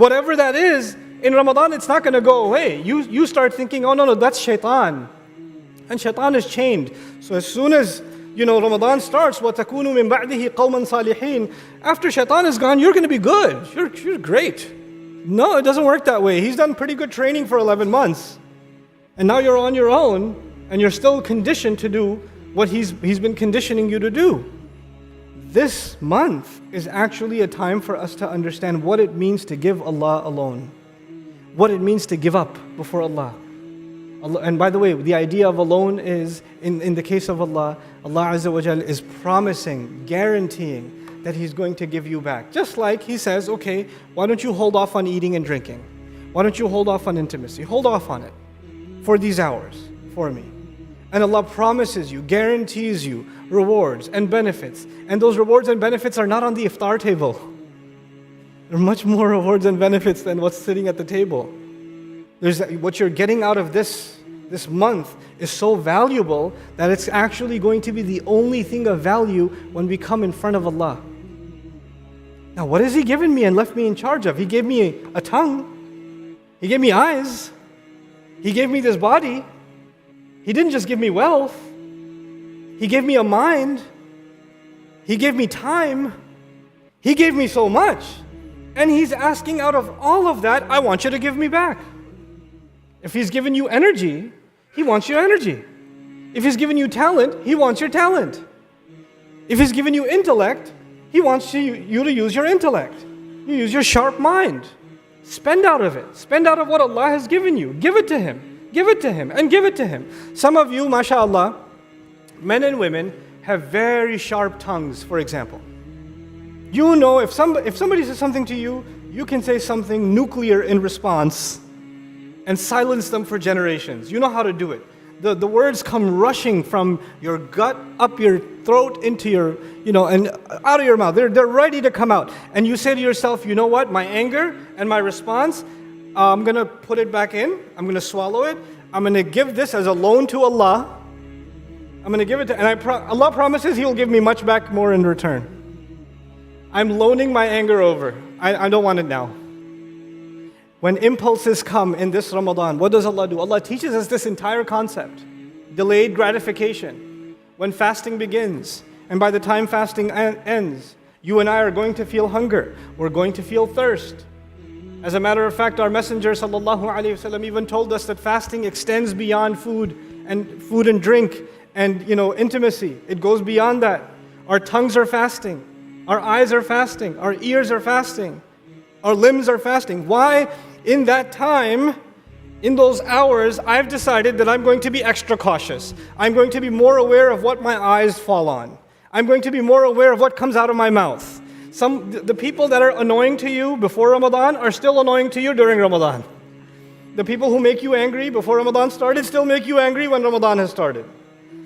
Whatever that is, in Ramadan it's not going to go away. You start thinking, oh no, that's shaitan. And shaitan is chained. So as soon as Ramadan starts, وَتَكُونُوا مِن بَعْدِهِ قَوْمًا صَالِحِينَ. After shaitan is gone, you're going to be good. You're great. No, it doesn't work that way. He's done pretty good training for 11 months. And now you're on your own, and you're still conditioned to do what he's been conditioning you to do. This month is actually a time for us to understand what it means to give Allah alone. What it means to give up before Allah. And by the way, the idea of alone is, in the case of Allah, Allah Azza wa Jal is promising, guaranteeing that He's going to give you back. Just like He says, okay, why don't you hold off on eating and drinking? Why don't you hold off on intimacy? Hold off on it for these hours, for me. And Allah promises you, guarantees you rewards and benefits. And those rewards and benefits are not on the iftar table. There are much more rewards and benefits than what's sitting at the table. What you're getting out of this month is so valuable that it's actually going to be the only thing of value when we come in front of Allah. Now, what has He given me and left me in charge of? He gave me a tongue. He gave me eyes. He gave me this body. He didn't just give me wealth. He gave me a mind. He gave me time. He gave me so much. And He's asking, out of all of that, I want you to give me back. If He's given you energy, He wants your energy. If He's given you talent, He wants your talent. If He's given you intellect, He wants you to use your intellect. You use your sharp mind. Spend out of it. Spend out of what Allah has given you. Give it to Him. Give it to Him and give it to Him. Some of you, mashallah, men and women, have very sharp tongues, for example. You know, if somebody says something to you, you can say something nuclear in response and silence them for generations. You know how to do it. The words come rushing from your gut, up your throat, into your, and out of your mouth. They're ready to come out. And you say to yourself, you know what? My anger and my response, I'm going to put it back in. I'm going to swallow it. I'm going to give this as a loan to Allah. I'm going to give it to, and Allah promises He will give me much back more in return. I'm loaning my anger over. I don't want it now. When impulses come in this Ramadan, what does Allah do? Allah teaches us this entire concept. Delayed gratification. When fasting begins, and by the time fasting ends, you and I are going to feel hunger. We're going to feel thirst. As a matter of fact, our Messenger ﷺ even told us that fasting extends beyond food and drink and intimacy. It goes beyond that. Our tongues are fasting. Our eyes are fasting. Our ears are fasting. Our limbs are fasting. Why? In that time, in those hours, I've decided that I'm going to be extra cautious. I'm going to be more aware of what my eyes fall on. I'm going to be more aware of what comes out of my mouth. The people that are annoying to you before Ramadan are still annoying to you during Ramadan. The people who make you angry before Ramadan started still make you angry when Ramadan has started.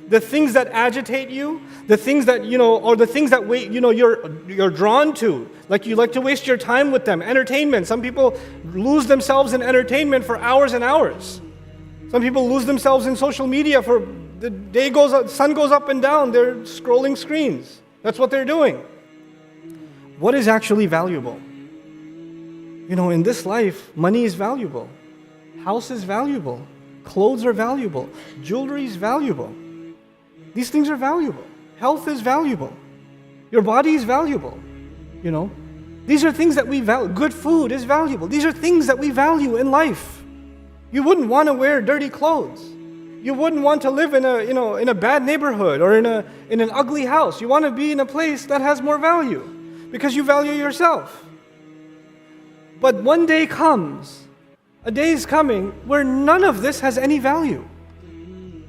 The things that agitate you, the things that, or the things that you're drawn to, like you like to waste your time with them. Entertainment. Some people lose themselves in entertainment for hours and hours. Some people lose themselves in social media for the day sun goes up and down. They're scrolling screens. That's what they're doing. What is actually valuable? In this life, money is valuable. House is valuable. Clothes are valuable. Jewelry is valuable. These things are valuable. Health is valuable. Your body is valuable. These are things that we value. Good food is valuable. These are things that we value in life. You wouldn't want to wear dirty clothes. You wouldn't want to live in a bad neighborhood or in an ugly house. You want to be in a place that has more value because you value yourself. But one day comes, a day is coming where none of this has any value.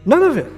None of it.